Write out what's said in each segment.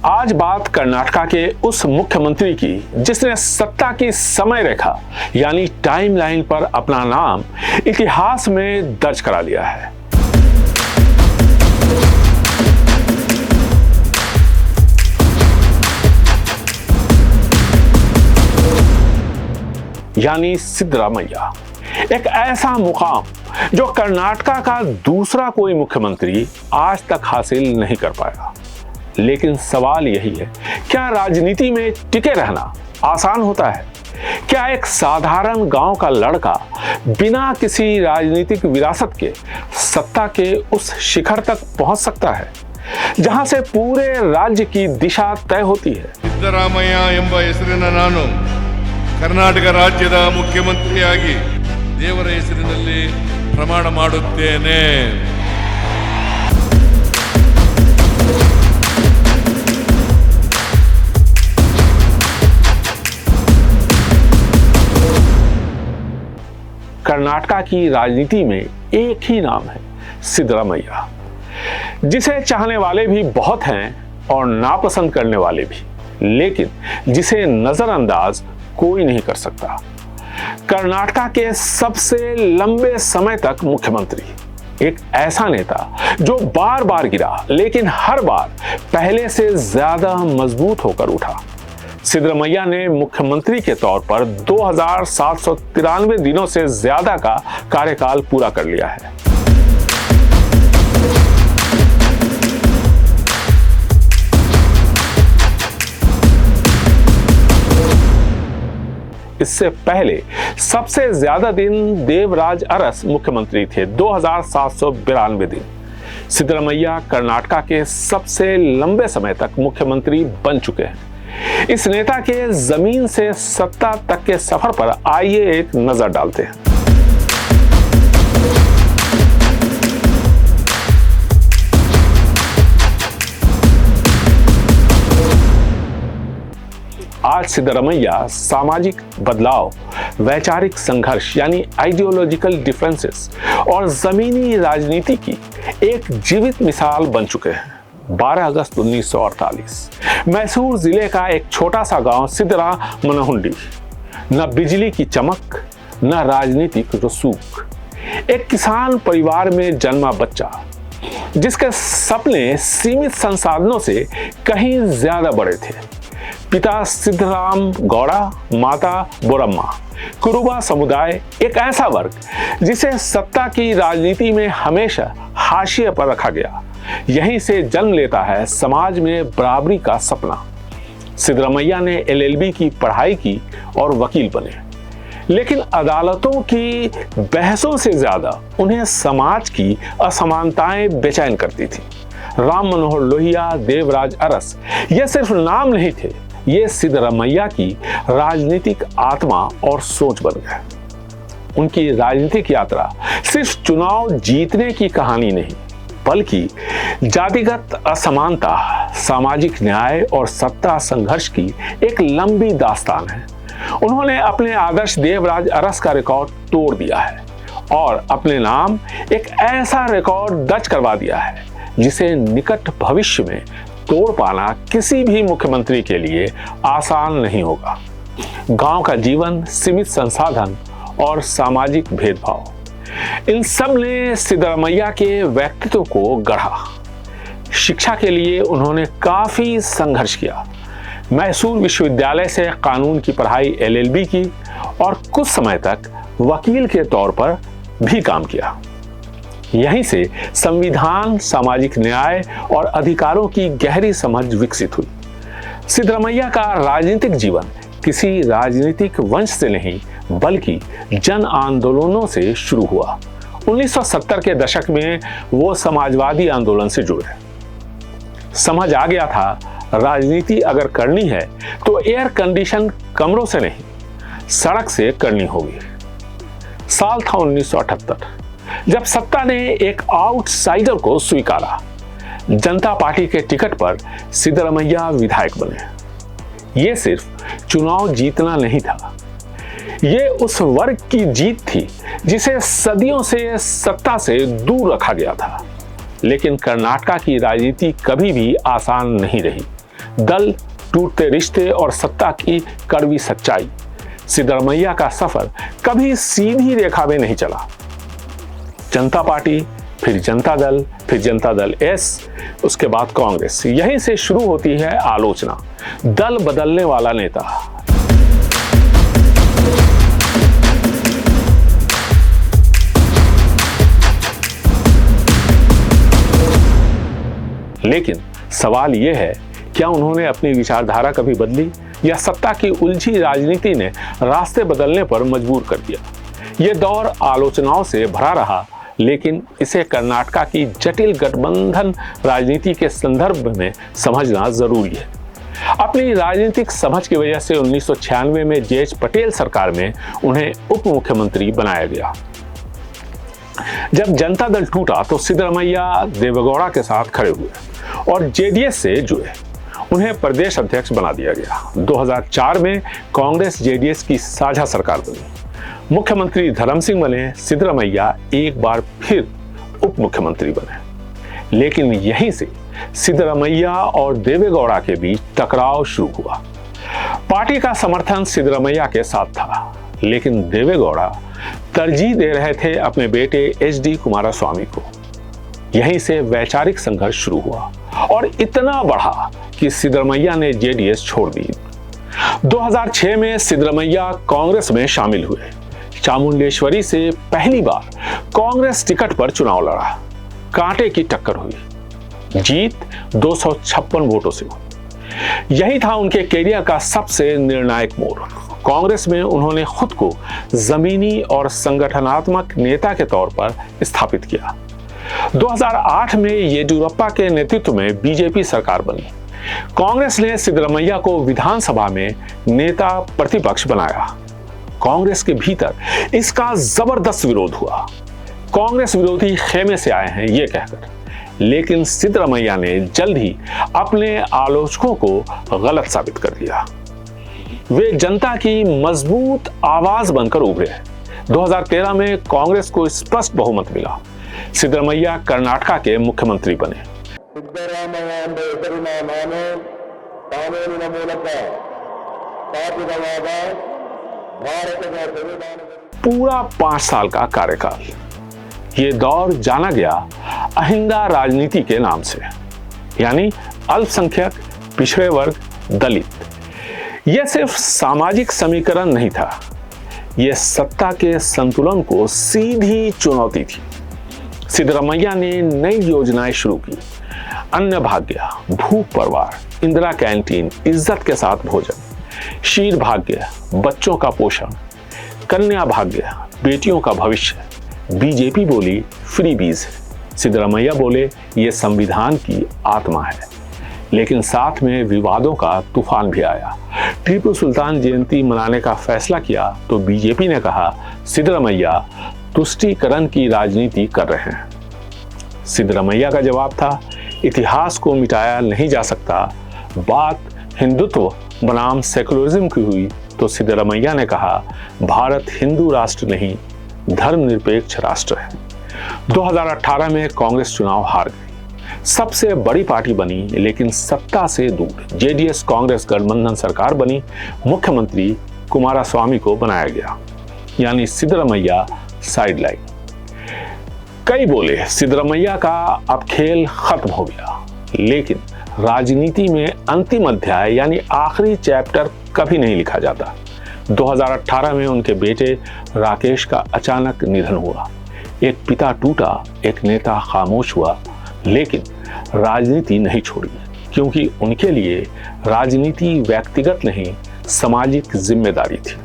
आज बात कर्नाटका के उस मुख्यमंत्री की जिसने सत्ता की समय रेखा यानी टाइमलाइन पर अपना नाम इतिहास में दर्ज करा लिया है। यानी सिद्धरामैया, एक ऐसा मुकाम जो कर्नाटका का दूसरा कोई मुख्यमंत्री आज तक हासिल नहीं कर पाया। लेकिन सवाल यही है, क्या राजनीति में टिके रहना आसान होता है? क्या एक साधारण गांव का लड़का बिना किसी राजनीतिक विरासत के सत्ता के उस शिखर तक पहुंच सकता है जहां से पूरे राज्य की दिशा तय होती है? सिद्धरामैया ಎಂಬ ಹೆಸರಿನ ನಾನು ಕರ್ನಾಟಕ ರಾಜ್ಯದ ಮುಖ್ಯಮಂತ್ರಿಯಾಗಿ ದೇವರ ಹೆಸರಿನಲ್ಲಿ ಪ್ರಮಾಣ ಮಾಡುತ್ತೇನೆ। कर्नाटका की राजनीति में एक ही नाम है, सिद्धरामैया, जिसे चाहने वाले भी बहुत हैं और नापसंद करने वाले भी, लेकिन जिसे नजरअंदाज कोई नहीं कर सकता। कर्नाटका के सबसे लंबे समय तक मुख्यमंत्री, एक ऐसा नेता जो बार बार गिरा लेकिन हर बार पहले से ज्यादा मजबूत होकर उठा। सिद्धरामैया ने मुख्यमंत्री के तौर पर 2793 दिनों से ज्यादा का कार्यकाल पूरा कर लिया है। इससे पहले सबसे ज्यादा दिन देवराज अरस मुख्यमंत्री थे, 2792 दिन। सिद्धरामैया कर्नाटका के सबसे लंबे समय तक मुख्यमंत्री बन चुके हैं। इस नेता के जमीन से सत्ता तक के सफर पर आइए एक नजर डालते हैं। आज सिद्धरामैया सामाजिक बदलाव, वैचारिक संघर्ष यानी आइडियोलॉजिकल डिफरेंसेस और जमीनी राजनीति की एक जीवित मिसाल बन चुके हैं। 12 अगस्त 1948 मैसूर जिले का एक छोटा सा गांव सिद्धरामनहुंडी, न बिजली की चमक न राजनीतिक रसूख, एक किसान परिवार में जन्मा बच्चा जिसके सपने सीमित संसाधनों से कहीं ज्यादा बड़े थे। पिता सिद्धराम गौड़ा, माता बोरम्मा। कुरुबा समुदाय एक ऐसा वर्ग जिसे सत्ता की राजनीति में हमेशा हाशिए पर रखा गया। यहीं से जन्म लेता है समाज में बराबरी का सपना। सिद्धरामैया ने LLB की पढ़ाई की और वकील बने, लेकिन अदालतों की बहसों से ज्यादा उन्हें समाज की असमानताएं बेचैन करती थी। राम मनोहर लोहिया, देवराज अरस ये सिर्फ नाम नहीं थे, ये सिद्धरामैया की राजनीतिक आत्मा और सोच बन गए। उनकी राजनीतिक यात्रा सिर्फ चुनाव जीतने की कहानी नहीं, बल्कि जातिगत असमानता, सामाजिक न्याय और सत्ता संघर्ष की एक लंबी दास्तान है। उन्होंने अपने आदर्श देवराज अरस का रिकॉर्ड तोड़ दिया है और अपने नाम एक ऐसा रिकॉर्ड दर्ज करवा दिया है जिसे निकट भविष्य में तोड़ पाना किसी भी मुख्यमंत्री के लिए आसान नहीं होगा। गांव का जीवन, सीमित संसाधन और सामाजिक भेदभाव, इन सब ने सिद्धरामैया के व्यक्तित्व को गढ़ा। शिक्षा के लिए उन्होंने काफी संघर्ष किया। मैसूर विश्वविद्यालय से कानून की पढ़ाई LLB की और कुछ समय तक वकील के तौर पर भी काम किया। यहीं से संविधान, सामाजिक न्याय और अधिकारों की गहरी समझ विकसित हुई। सिद्धरामैया का राजनीतिक जीवन किसी राजनीतिक वंश से नहीं बल्कि जन आंदोलनों से शुरू हुआ। 1970 के दशक में वो समाजवादी आंदोलन से जुड़े। समझ आ गया था, राजनीति अगर करनी है तो एयर कंडीशन कमरों से नहीं, सड़क से करनी होगी। साल था 1978 जब सत्ता ने एक आउटसाइडर को स्वीकारा। जनता पार्टी के टिकट पर सिद्धरामैया विधायक बने। ये सिर्फ चुनाव जीतना नहीं था, ये उस वर्ग की जीत थी जिसे सदियों से सत्ता से दूर रखा गया था। लेकिन कर्नाटका की राजनीति कभी भी आसान नहीं रही। दल टूटते रिश्ते और सत्ता की कड़वी सच्चाई। सिद्धरमैया का सफर कभी सीधी रेखा में नहीं चला। जनता पार्टी, फिर जनता दल एस, उसके बाद कांग्रेस, यहीं से शुरू होती है आलोचना। दल बदलने वाला नेता। लेकिन सवाल यह है, क्या उन्होंने अपनी विचारधारा कभी बदली या सत्ता की उलझी राजनीति ने रास्ते बदलने पर मजबूर कर दिया? यह दौर आलोचनाओं से भरा रहा, लेकिन इसे कर्नाटका की जटिल गठबंधन राजनीति के संदर्भ में समझना जरूरी है। अपनी राजनीतिक समझ की वजह से 1996 में जेएच पटेल सरकार में उन्हें उप मुख्यमंत्री बनाया गया। जब जनता दल टूटा तो सिद्धरमैया देवेगौड़ा के साथ खड़े हुए और जेडीएस से जुड़े। उन्हें प्रदेश अध्यक्ष बना दिया गया। 2004 में कांग्रेस जेडीएस की साझा सरकार बनी। मुख्यमंत्री धर्म सिंह बने, सिद्धरमैया एक बार फिर उप मुख्यमंत्री बने। लेकिन यहीं से सिद्धरमैया और देवेगौड़ा के बीच टकराव शुरू हुआ। पार्टी का समर्थन सिद्धरमैया के साथ था, लेकिन देवेगौड़ा तरजीह दे रहे थे अपने बेटे एचडी कुमारस्वामी को। यहीं से वैचारिक संघर्ष शुरू हुआ और इतना बढ़ा कि सिद्धरमैया ने जेडीएस छोड़ दी। 2006 में सिद्धरमैया कांग्रेस में शामिल हुए। चामुंडेश्वरी से पहली बार कांग्रेस टिकट पर चुनाव लड़ा। कांटे की टक्कर हुई। जीत 256 वोटों से हुई। यही था उनके कैरियर का सबसे निर्णायक मोड़। कांग्रेस में उन्होंने खुद को जमीनी और संगठनात्मक नेता के तौर पर स्थापित किया। 2008 में येदियुरप्पा के नेतृत्व में बीजेपी सरकार बनी। कांग्रेस ने सिद्धरमैया को विधानसभा में नेता प्रतिपक्ष बनाया। कांग्रेस के भीतर इसका जबरदस्त विरोध हुआ। कांग्रेस विरोधी खेमे से आए हैं ये कहकर, लेकिन सिद्धरमैया ने जल्द ही अपने आलोचकों को गलत साबित कर दिया। वे जनता की मजबूत आवाज बनकर उभरे। 2013 में कांग्रेस को स्पष्ट बहुमत मिला। सिद्धरमैया कर्नाटका के मुख्यमंत्री बने। पूरा 5 साल का कार्यकाल। ये दौर जाना गया अहिंदा राजनीति के नाम से, यानी अल्पसंख्यक, पिछड़े वर्ग, दलित। यह सिर्फ सामाजिक समीकरण नहीं था, यह सत्ता के संतुलन को सीधी चुनौती थी। सिद्धरमैया ने नई योजनाएं शुरू की। अन्न भाग्य, भूख परवार, इंदिरा कैंटीन, इज्जत के साथ भोजन, शीर भाग्य, बच्चों का पोषण, कन्या भाग्य, बेटियों का भविष्य। बीजेपी बोली फ्रीबीज, सिद्धरमैया बोले ये संविधान की आत्मा है। लेकिन साथ में विवादों का तूफान भी आया। टीपू सुल्तान जयंती मनाने का फैसला किया तो बीजेपी ने कहा सिद्धरमैया तुष्टीकरण की राजनीति कर रहे हैं। सिद्धरमैया का जवाब था इतिहास को मिटाया नहीं जा सकता। बात हिंदुत्व बनाम सेकुलरिज्म की हुई तो सिद्धरमैया ने कहा भारत हिंदू राष्ट्र नहीं, धर्मनिरपेक्ष राष्ट्र है। 2018 में कांग्रेस चुनाव हार गई, सबसे बड़ी पार्टी बनी, लेकिन सत्ता से दूर जेडीएस कांग्रेस गठबंधन सरकार बनी। मुख्यमंत्री कुमारस्वामी को बनाया गया, यानी सिद्धरमैया साइडलाइन। कई बोले सिद्धरमैया का अब खेल खत्म हो गया, लेकिन राजनीति में अंतिम अध्याय यानी आखिरी चैप्टर कभी नहीं लिखा जाता। 2018 में उनके बेटे राकेश का अचानक निधन हुआ। एक पिता टूटा, एक नेता खामोश हुआ, लेकिन राजनीति नहीं छोड़ी, क्योंकि उनके लिए राजनीति व्यक्तिगत नहीं सामाजिक जिम्मेदारी थी।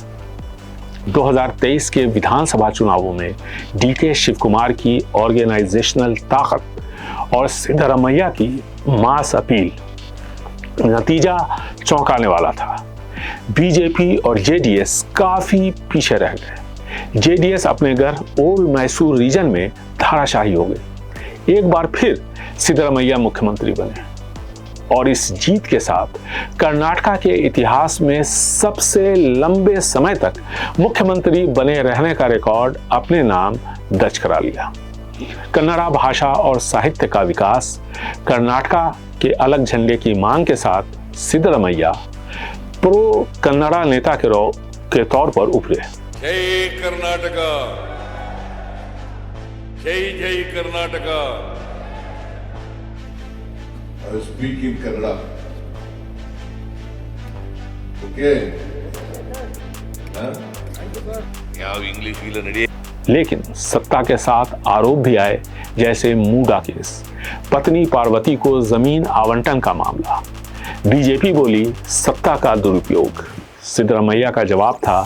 2023 के विधानसभा चुनावों में डीके शिवकुमार की ऑर्गेनाइजेशनल ताकत और सिद्धरमैया की मास अपील, नतीजा चौंकाने वाला था। बीजेपी और जेडीएस काफी पीछे रह गए। जेडीएस अपने घर ओल्ड मैसूर रीजन में धाराशाही हो गई। एक बार फिर सिद्धरमैया मुख्यमंत्री बने और इस जीत के साथ कर्नाटका के इतिहास में सबसे लंबे समय तक मुख्यमंत्री बने रहने का रिकॉर्ड अपने नाम दर्ज करा लिया। कन्नड़ा भाषा और साहित्य का विकास, कर्नाटका के अलग झंडे की मांग के साथ सिद्धरमैया प्रो कन्नड़ा नेता के तौर पर उभरे। जय कर्नाटका, जय जय Karnataka. I will speak in Kannada. Okay? ಯಾವ ಇಂಗ್ಲಿಷ್ ಇಲ್ಲ ನಡಿ। लेकिन सत्ता के साथ आरोप भी आए, जैसे मूडा केस, पत्नी पार्वती को जमीन आवंटन का मामला। बीजेपी बोली सत्ता का दुरुपयोग। सिद्धरमैया का जवाब था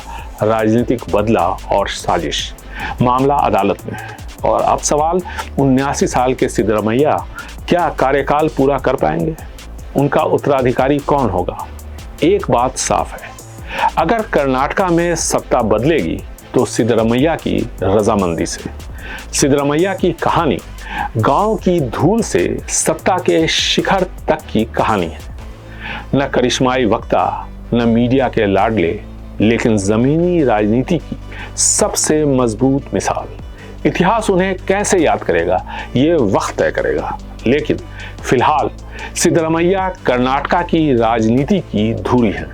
राजनीतिक बदलाव और साजिश। मामला अदालत में। और अब सवाल, 79 साल के सिद्धरमैया क्या कार्यकाल पूरा कर पाएंगे? उनका उत्तराधिकारी कौन होगा? एक बात साफ है, अगर कर्नाटका में सत्ता बदलेगी तो सिद्धरमैया की रजामंदी से। सिद्धरमैया की कहानी गांव की धूल से सत्ता के शिखर तक की कहानी है। न करिश्माई वक्ता, न मीडिया के लाडले, लेकिन जमीनी राजनीति की सबसे मजबूत मिसाल। इतिहास उन्हें कैसे याद करेगा ये वक्त तय करेगा, लेकिन फिलहाल सिद्धरमैया कर्नाटका की राजनीति की धुरी है।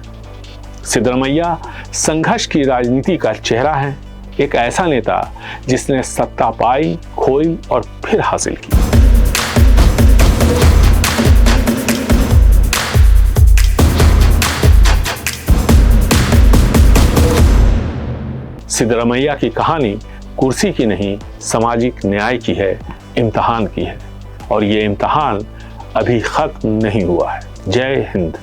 सिद्धरमैया संघर्ष की राजनीति का चेहरा है, एक ऐसा नेता जिसने सत्ता पाई, खोई और फिर हासिल की। सिद्धरमैया की कहानी कुर्सी की नहीं, सामाजिक न्याय की है, इम्तिहान की है, और ये इम्तिहान अभी खत्म नहीं हुआ है। जय हिंद।